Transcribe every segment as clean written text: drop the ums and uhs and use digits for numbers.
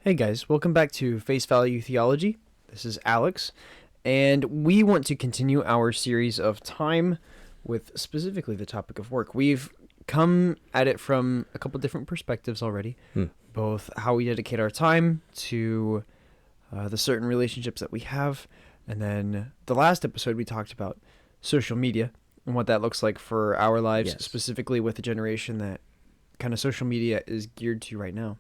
Hey guys, welcome back to Face Value Theology. This is Alex, and we want to continue our series of time with specifically the topic of work. We've come at it from a couple different perspectives already, both how we dedicate our time to the certain relationships that we have, and then the last episode we talked about social media and what that looks like for our lives, specifically with the generation that kind of social media is geared to right now.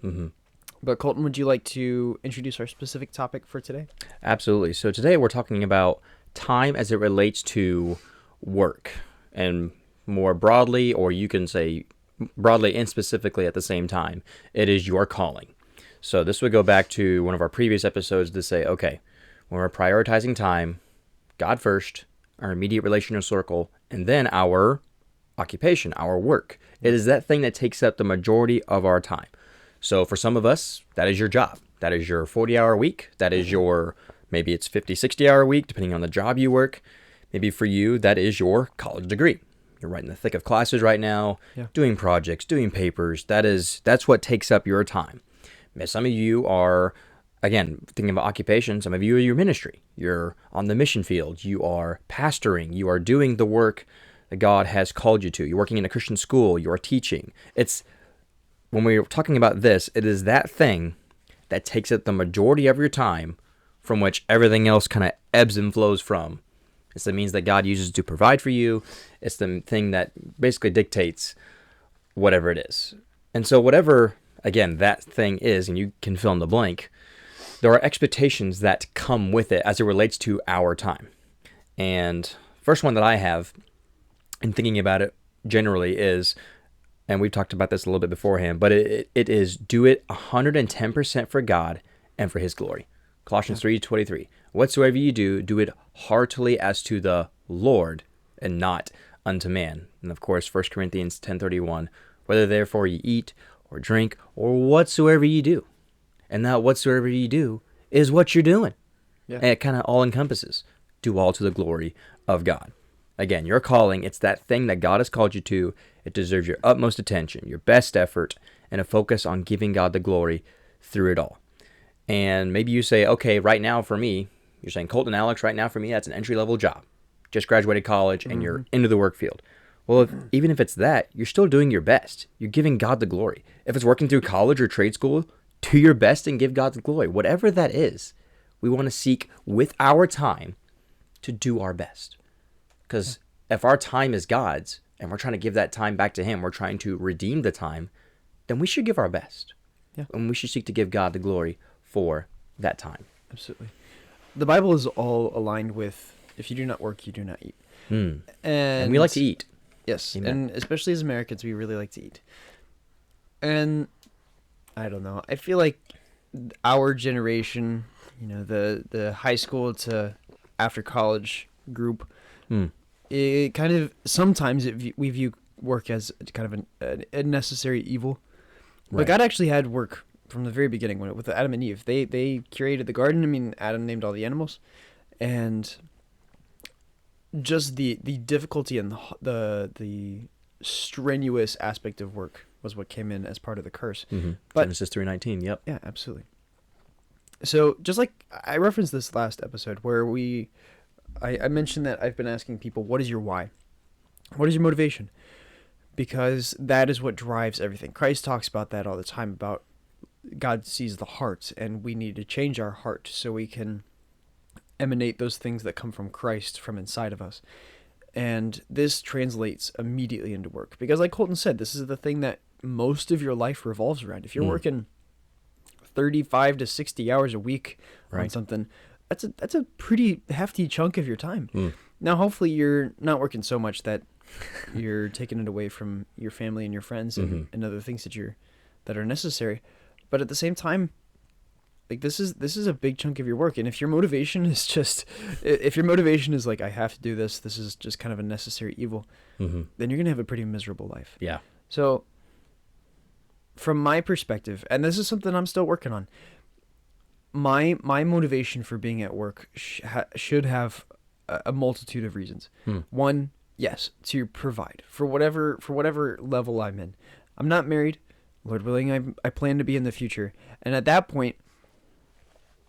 But Colton, would you like to introduce our specific topic for today? Absolutely. So today we're talking about time as it relates to work, and more broadly, or you can say broadly and specifically at the same time, it is your calling. So this would go back to one of our previous episodes to say, okay, when we're prioritizing time, God first, our immediate relational circle, and then our occupation, our work. It is that thing that takes up the majority of our time. So for some of us, that is your job. That is your 40-hour week. That is your, maybe it's 50, 60-hour week, depending on the job you work. Maybe for you, that is your college degree. You're right in the thick of classes right now, doing projects, doing papers. That's what takes up your time. Some of you are, again, thinking about occupation. Some of you are your ministry. You're on the mission field. You are pastoring. You are doing the work that God has called you to. You're working in a Christian school. You are teaching. When we're talking about this, it is that thing that takes up the majority of your time, from which everything else kind of ebbs and flows from. It's the means that God uses to provide for you. It's the thing that basically dictates whatever it is. And so whatever, again, that thing is, and you can fill in the blank, there are expectations that come with it as it relates to our time. And first one that I have in thinking about it generally is, and we've talked about this a little bit beforehand, but it is do it 110% for God and for His glory. Colossians 3:23. Whatsoever you do, do it heartily as to the Lord and not unto man. And of course, 1 Corinthians 10:31. Whether therefore you eat or drink or whatsoever you do. And that whatsoever you do is what you're doing. And it kind of all encompasses. Do all to the glory of God. Again, your calling, it's that thing that God has called you to. It deserves your utmost attention, your best effort, and a focus on giving God the glory through it all. And maybe you say, okay, right now for me, you're saying, Colton, Alex, right now for me, that's an entry-level job. Just graduated college and you're into the work field. Well, even if it's that, you're still doing your best. You're giving God the glory. If it's working through college or trade school, do your best and give God the glory. Whatever that is, we want to seek with our time to do our best. Because if our time is God's and we're trying to give that time back to Him, we're trying to redeem the time, then we should give our best. And we should seek to give God the glory for that time. Absolutely. The Bible is all aligned with, if you do not work, you do not eat. And we like to eat. Yes. Amen. And especially as Americans, we really like to eat. And I don't know. I feel like our generation, the high school to after college group, it kind of sometimes we view work as kind of a necessary evil. But God actually had work from the very beginning with Adam and Eve. They created the garden. I mean, Adam named all the animals, and just the difficulty and the strenuous aspect of work was what came in as part of the curse. But Genesis 3:19. Yep. Yeah, absolutely. So just like I referenced this last episode where I mentioned that I've been asking people, what is your why? What is your motivation? Because that is what drives everything. Christ talks about that all the time, about God sees the heart, and we need to change our heart so we can emanate those things that come from Christ from inside of us. And this translates immediately into work. Because like Colton said, this is the thing that most of your life revolves around. If you're working 35 to 60 hours a week on something, that's a pretty hefty chunk of your time. Now, hopefully you're not working so much that you're taking it away from your family and your friends and other things that are necessary. But at the same time, like this is a big chunk of your work. And if your motivation is like, I have to do this is just kind of a necessary evil, then you're going to have a pretty miserable life. Yeah. So from my perspective, and this is something I'm still working on, my motivation for being at work should have a multitude of reasons. One, yes, to provide for whatever level I'm in. I'm not married. Lord willing, I plan to be in the future. And at that point,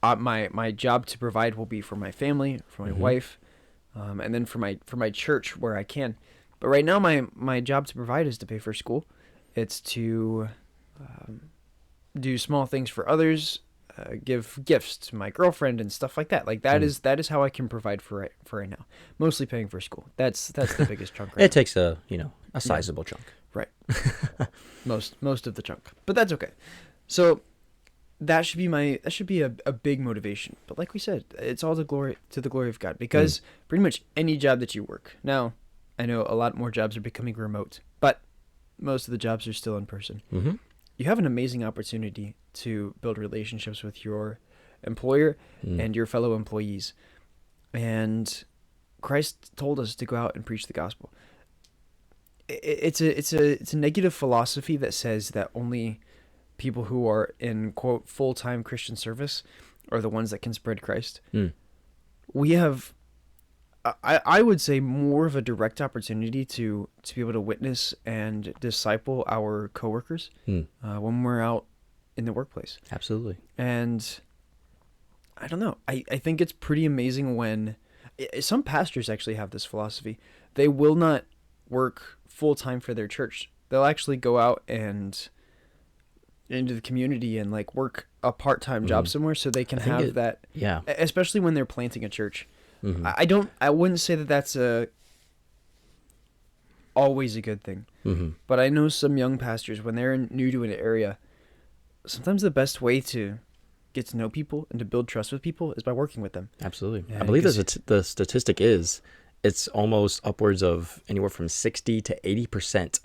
my job to provide will be for my family, for my wife, and then for my church where I can. But right now, my job to provide is to pay for school. It's to do small things for others, give gifts to my girlfriend and stuff like that. Like that is how I can provide for right now. Mostly paying for school. That's the biggest chunk. Right It takes a sizable chunk. Right. most of the chunk, but that's okay. So that should be a big motivation. But like we said, it's all to the glory of God, because pretty much any job that you work now, I know a lot more jobs are becoming remote, but most of the jobs are still in person. Mm-hmm. You have an amazing opportunity to build relationships with your employer and your fellow employees. And Christ told us to go out and preach the gospel. It's a negative philosophy that says that only people who are in, quote, full-time Christian service are the ones that can spread Christ. We have, I would say, more of a direct opportunity to be able to witness and disciple our coworkers when we're out in the workplace. Absolutely. And I don't know. I think it's pretty amazing when some pastors actually have this philosophy. They will not work full-time for their church. They'll actually go out and into the community and like work a part-time job somewhere so they can have that. Yeah. Especially when they're planting a church. I wouldn't say that that's always a good thing. But I know some young pastors, when they're new to an area, sometimes the best way to get to know people and to build trust with people is by working with them. Absolutely. Yeah, I believe the statistic is it's almost upwards of anywhere from 60 to 80%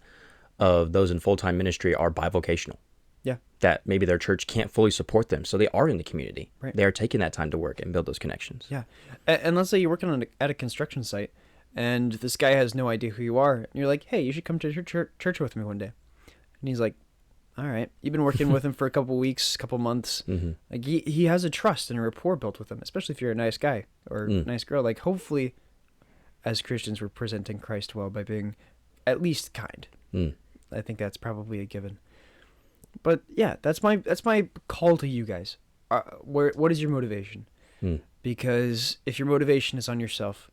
of those in full-time ministry are bivocational. Yeah. That maybe their church can't fully support them, so they are in the community. Right. They are taking that time to work and build those connections. Yeah. And let's say you're working at a construction site, and this guy has no idea who you are, and you're like, hey, you should come to church with me one day. And he's like, all right. You've been working with him for a couple weeks, couple months. Like he has a trust and a rapport built with him, especially if you're a nice guy or nice girl. Like hopefully, as Christians, we're presenting Christ well by being at least kind. I think that's probably a given. But yeah, that's my call to you guys. What is your motivation? Because if your motivation is on yourself,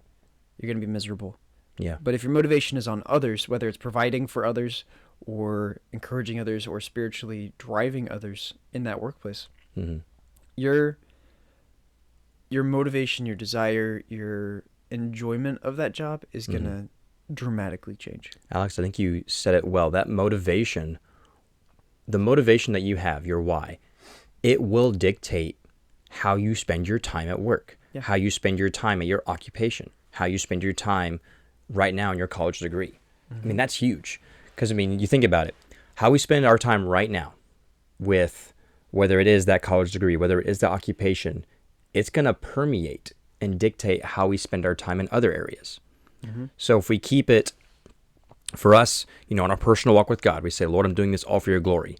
you're going to be miserable. Yeah. But if your motivation is on others, whether it's providing for others or encouraging others or spiritually driving others in that workplace, your motivation, your desire, your enjoyment of that job is going to dramatically change. Alex, I think you said it well. That motivation, the motivation that you have, your why, it will dictate how you spend your time at work, how you spend your time at your occupation, how you spend your time right now in your college degree. I mean, that's huge. Because, I mean, you think about it, how we spend our time right now with whether it is that college degree, whether it is the occupation, it's going to permeate and dictate how we spend our time in other areas. So if we keep it, for us, in our personal walk with God, we say, Lord, I'm doing this all for your glory.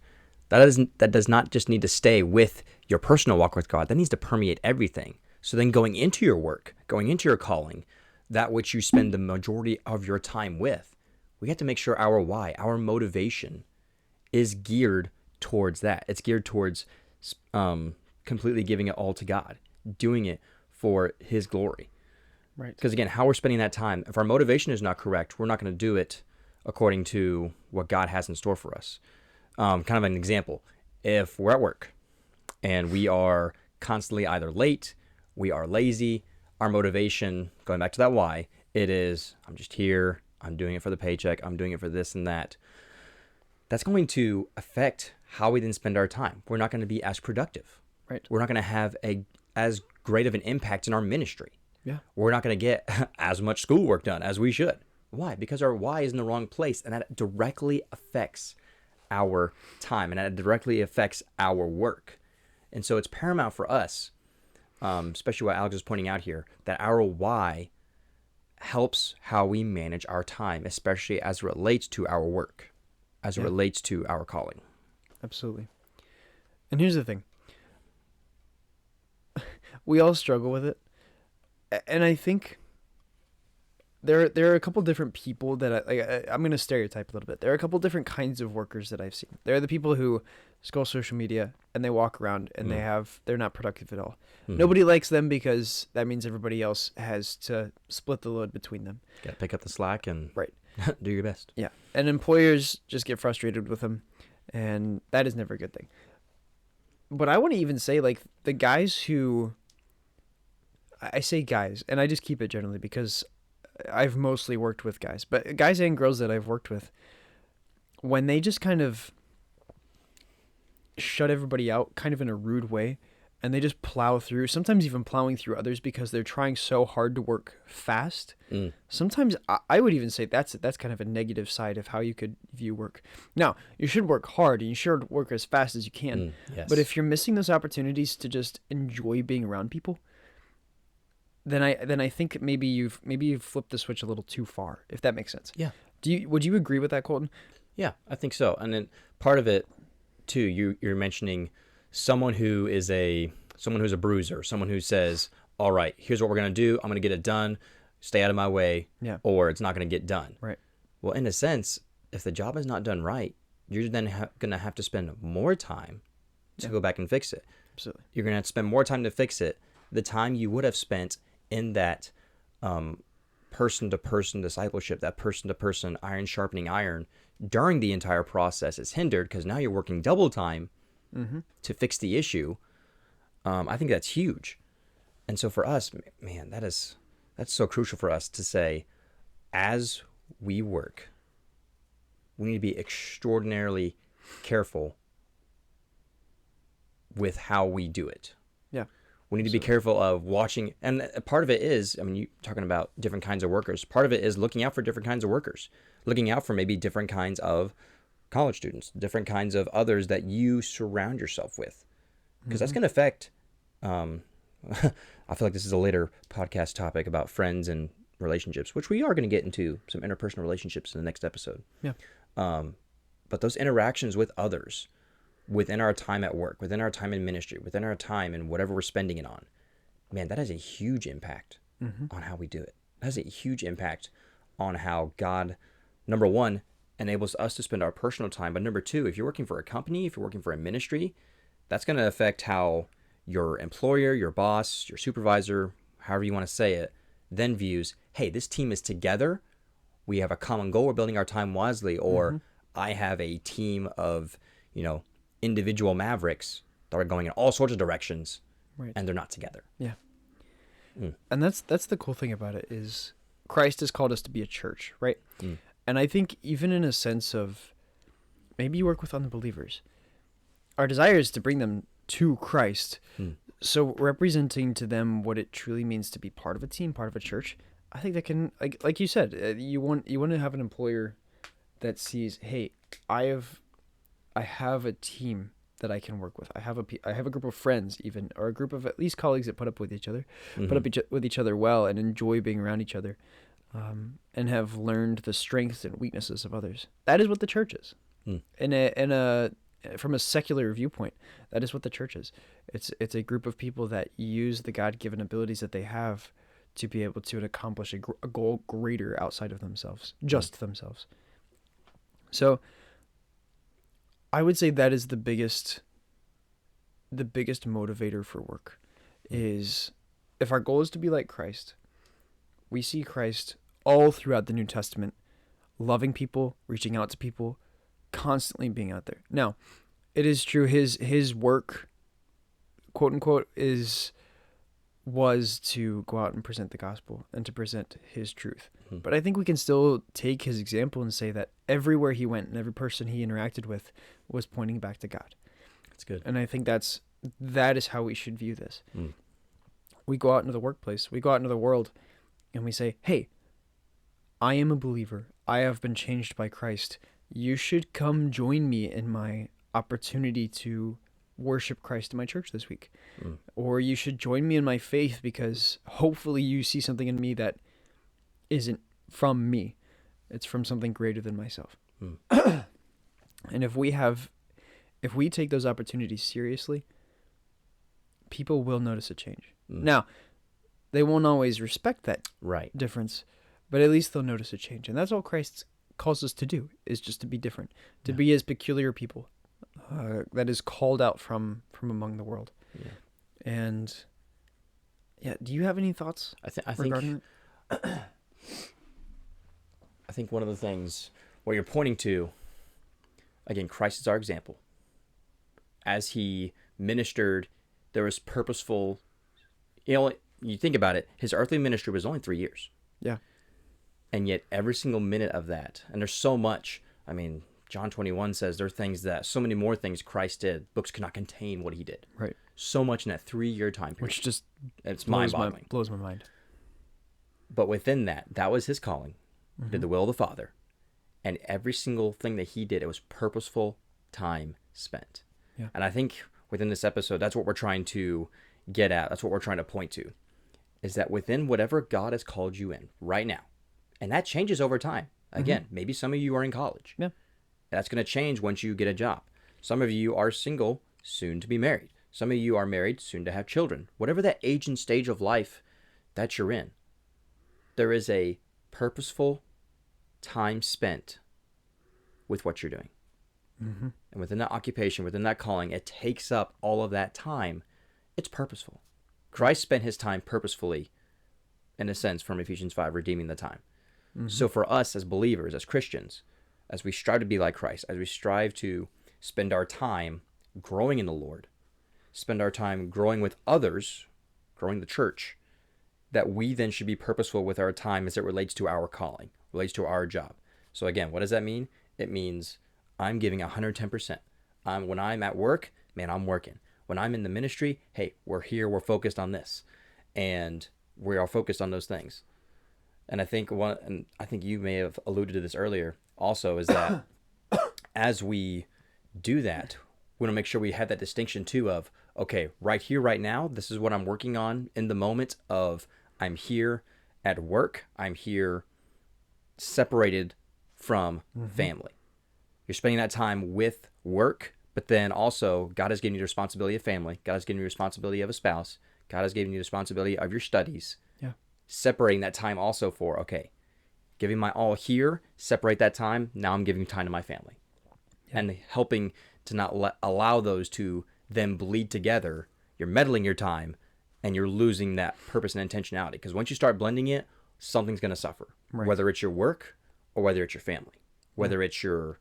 That does not just need to stay with your personal walk with God. That needs to permeate everything. So then going into your work, going into your calling, that which you spend the majority of your time with, we have to make sure our why, our motivation is geared towards that. It's geared towards completely giving it all to God, doing it for his glory. Right. Because again, how we're spending that time, if our motivation is not correct, we're not going to do it according to what God has in store for us. Kind of an example, if we're at work and we are constantly either late, we are lazy, our motivation, going back to that why, it is, I'm just here, I'm doing it for the paycheck, I'm doing it for this and that. That's going to affect how we then spend our time. We're not going to be as productive. Right. We're not going to have as great of an impact in our ministry. Yeah. We're not going to get as much schoolwork done as we should. Why? Because our why is in the wrong place, and that directly affects our time, and that directly affects our work. And so it's paramount for us, especially what Alex is pointing out here, that our why helps how we manage our time, especially as it relates to our work, as it relates to our calling. Absolutely. And here's the thing. We all struggle with it. And I think there are a couple different people that I'm gonna stereotype a little bit. There are a couple different kinds of workers that I've seen. There are the people who scroll social media and they walk around and they're not productive at all. Mhm. Nobody likes them because that means everybody else has to split the load between them. Got to pick up the slack and Right. do your best. Yeah, and employers just get frustrated with them, and that is never a good thing. But I want to even say, like, the guys who, I say guys, and I just keep it generally because I've mostly worked with guys, but guys and girls that I've worked with, when they just kind of shut everybody out kind of in a rude way, and they just plow through, sometimes even plowing through others because they're trying so hard to work fast. Sometimes I would even say that's kind of a negative side of how you could view work. Now, you should work hard and you should work as fast as you can. Yes. But if you're missing those opportunities to just enjoy being around people, then I think maybe you've flipped the switch a little too far, if that makes sense. Yeah. Would you agree with that, Colton? Yeah, I think so. And then part of it too, you're mentioning someone who's a bruiser, someone who says, "All right, here's what we're going to do. I'm going to get it done. Stay out of my way." Yeah. Or it's not going to get done. Right. Well, in a sense, if the job is not done right, you're then going to have to spend more time to go back and fix it. Absolutely. You're going to have to spend more time to fix it. The time you would have spent in that person-to-person discipleship, that person-to-person iron sharpening iron during the entire process is hindered because now you're working double time to fix the issue. I think that's huge. And so for us, man, that's so crucial for us to say, as we work, we need to be extraordinarily careful with how we do it. Yeah. We need to be careful of watching, and part of it is, I mean, you talking about different kinds of workers. Part of it is looking out for different kinds of workers, looking out for maybe different kinds of college students, different kinds of others that you surround yourself with, because that's going to affect. I feel like this is a later podcast topic about friends and relationships, which we are going to get into some interpersonal relationships in the next episode. Yeah. But those interactions with others, within our time at work, within our time in ministry, within our time and whatever we're spending it on, man, that has a huge impact on how we do it. That has a huge impact on how God, number one, enables us to spend our personal time. But number two, if you're working for a company, if you're working for a ministry, that's going to affect how your employer, your boss, your supervisor, however you want to say it, then views, hey, this team is together. We have a common goal. We're building our time wisely. Or I have a team of, individual mavericks that are going in all sorts of directions, Right. and they're not together. Yeah. And that's the cool thing about it is Christ has called us to be a church, right? And I think even in a sense of maybe you work with unbelievers, our desire is to bring them to Christ. So representing to them what it truly means to be part of a team, part of a church, I think that can, like you said, you want to have an employer that sees, hey, I have a team that I can work with. I have a group of friends even, or a group of at least colleagues that put up with each other, with each other well, and enjoy being around each other, and have learned the strengths and weaknesses of others. That is what the church is. From a secular viewpoint, that is what the church is. It's a group of people that use the God-given abilities that they have to be able to accomplish a goal greater outside of themselves, just themselves. So I would say that is the biggest motivator for work is if our goal is to be like Christ, we see Christ all throughout the New Testament, loving people, reaching out to people, constantly being out there. Now, it is true his work, quote unquote, was to go out and present the gospel and to present his truth. But I think we can still take his example and say that everywhere he went and every person he interacted with was pointing back to God. That's good. And I think that is how we should view this. We go out into the workplace, we go out into the world, and we say, hey, I am a believer. I have been changed by Christ. You should come join me in my opportunity to worship Christ in my church this week. Or you should join me in my faith because hopefully you see something in me that isn't from me. It's from something greater than myself. And if we take those opportunities seriously, people will notice a change. Now, they won't always respect that Right. difference, but at least they'll notice a change. And that's all Christ calls us to do, is just to be different, to Yeah. be as peculiar people that is called out from among the world. Yeah. And yeah, do you have any thoughts I regarding think it? I think one of the things what you're pointing to, again, Christ is our example. As he ministered, there was purposeful. You think about it, his earthly ministry was only 3 years. Yeah. And yet every single minute of that, and there's so much. I mean, John 21 says there are things that, so many more things Christ did. Books cannot contain what he did. Right. So much in that 3-year time period. Which just It's blows mind-boggling. blows my mind. But within that was his calling. He Mm-hmm. did the will of the Father. And every single thing that he did, it was purposeful time spent. Yeah. And I think within this episode, that's what we're trying to get at. That's what we're trying to point to. Is that within whatever God has called you in right now, and that changes over time. Again, maybe some of you are in college. Yeah. That's going to change once you get a job. Some of you are single, soon to be married. Some of you are married, soon to have children. Whatever that age and stage of life that you're in, there is a purposeful time spent with what you're doing. Mm-hmm. And within that occupation, within that calling, it takes up all of that time. It's purposeful. Christ spent his time purposefully, in a sense, from Ephesians 5, redeeming the time. Mm-hmm. So for us as believers, as Christians, as we strive to be like Christ, as we strive to spend our time growing in the Lord, spend our time growing with others, growing the church, that we then should be purposeful with our time as it relates to our calling, relates to our job. So again, what does that mean? It means I'm giving 110%. When I'm at work, man, I'm working. When I'm in the ministry, hey, we're here, we're focused on this. And we are focused on those things. And I think you may have alluded to this earlier also, is that as we do that, we want to make sure we have that distinction too of, okay, right here, right now, this is what I'm working on in the moment of I'm here at work. I'm here separated from family. You're spending that time with work, but then also God has given you the responsibility of family. God has given you the responsibility of a spouse. God has given you the responsibility of your studies. Yeah. Separating that time also for, okay, giving my all here, separate that time. Now I'm giving time to my family. Yeah. And helping to not allow those to then bleed together. You're meddling your time and you're losing that purpose and intentionality. Because once you start blending it, something's going to suffer. Right. Whether it's your work or whether it's your family, whether it's your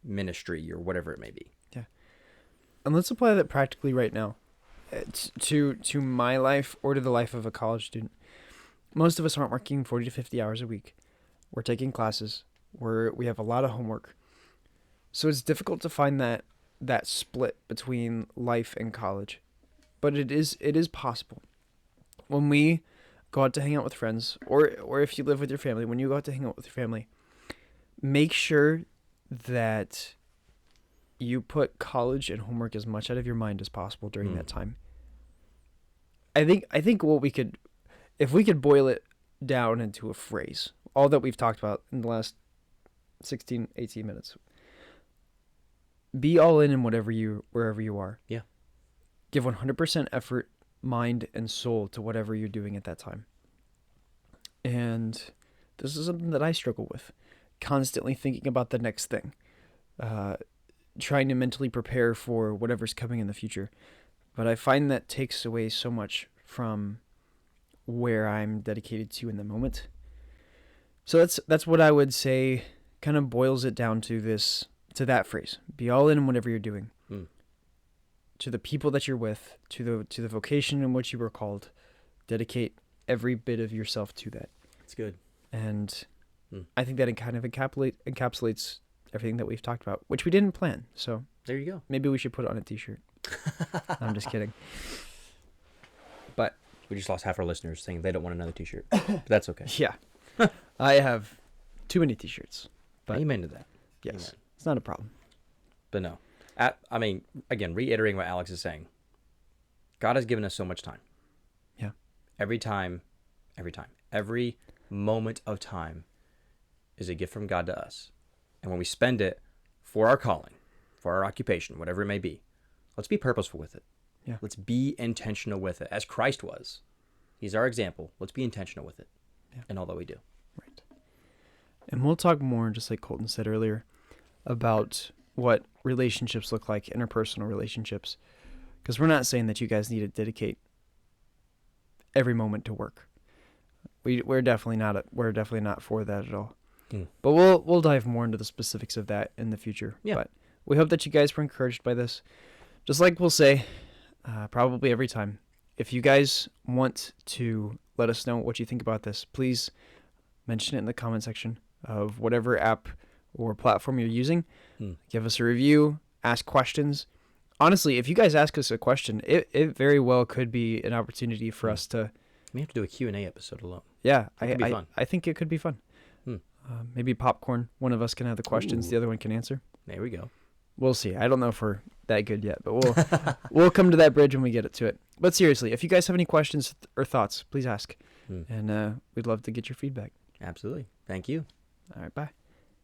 ministry or whatever it may be. Yeah. And let's apply that practically right now to my life or to the life of a college student. Most of us aren't working 40 to 50 hours a week. We're taking classes. We have a lot of homework. So it's difficult to find that split between life and college. But it is possible. When we go out to hang out with friends, or if you live with your family, when you go out to hang out with your family, make sure that you put college and homework as much out of your mind as possible during that time. I think what we could, if we could boil it down into a phrase, all that we've talked about in the last 16, 18 minutes, be all in wherever you are. Yeah. Give 100% effort, mind, and soul to whatever you're doing at that time. And this is something that I struggle with. Constantly thinking about the next thing. Trying to mentally prepare for whatever's coming in the future. But I find that takes away so much from where I'm dedicated to in the moment. So that's what I would say kind of boils it down to that phrase. Be all in whatever you're doing. To the people that you're with, to the vocation in which you were called. Dedicate every bit of yourself to that. It's good. And I think that it kind of encapsulates everything that we've talked about, which we didn't plan. So there you go. Maybe we should put it on a t-shirt. I'm just kidding. But we just lost half our listeners saying they don't want another t-shirt. But that's okay. Yeah. I have too many t-shirts. But Amen to that. Yes. Amen. It's not a problem. But no. I mean, again, reiterating what Alex is saying. God has given us so much time. Yeah. Every moment of time is a gift from God to us. And when we spend it for our calling, for our occupation, whatever it may be, let's be purposeful with it. Yeah. Let's be intentional with it, as Christ was. He's our example. Let's be intentional with it. in all that we do. Right. And we'll talk more, just like Colton said earlier, about what relationships look like, interpersonal relationships. Because we're not saying that you guys need to dedicate every moment to work. We're definitely not for that at all. But we'll dive more into the specifics of that in the future. Yeah. But we hope that you guys were encouraged by this. Just like we'll say, probably every time, if you guys want to let us know what you think about this, please mention it in the comment section of whatever app or platform you're using. Give us a review, ask questions. Honestly, if you guys ask us a question, it very well could be an opportunity for us to... We have to do a Q&A episode alone. Yeah, It could be fun. I think it could be fun. Maybe popcorn. One of us can have the questions, the other one can answer. There we go. We'll see. I don't know if we're that good yet, but we'll come to that bridge when we get to it. But seriously, if you guys have any questions or thoughts, please ask. And we'd love to get your feedback. Absolutely. Thank you. All right, bye.